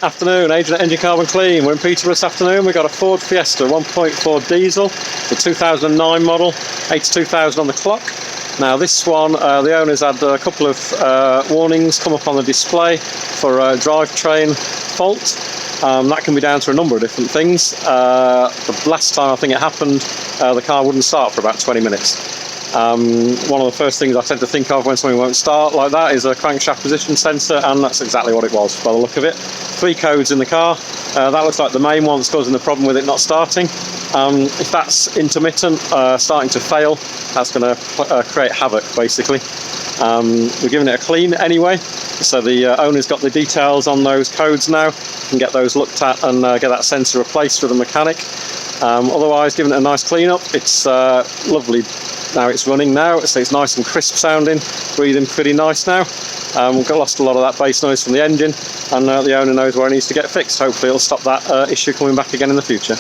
Afternoon, Adrian at Engine Carbon Clean. We're in Peterborough this afternoon. We've got a Ford Fiesta 1.4 diesel, the 2009 model, 82,000 on the clock. Now this one, the owner's had a couple of warnings come up on the display for a drivetrain fault. That can be down to a number of different things. The last time I think it happened, the car wouldn't start for about 20 minutes. One of the first things I tend to think of when something won't start like that is a crankshaft position sensor, and that's exactly what it was by the look of it. 3 codes in the car. That looks like the main one that's causing the problem with it not starting. If that's intermittent, starting to fail, that's going to create havoc basically. We're giving it a clean anyway, so the owner's got the details on those codes now. You can get those looked at and get that sensor replaced with a mechanic. Otherwise, giving it a nice clean up. It's lovely. Now it's running now, so it's nice and crisp sounding, breathing pretty nice now. We've lost a lot of that bass noise from the engine, and the owner knows where it needs to get fixed. Hopefully it'll stop that issue coming back again in the future.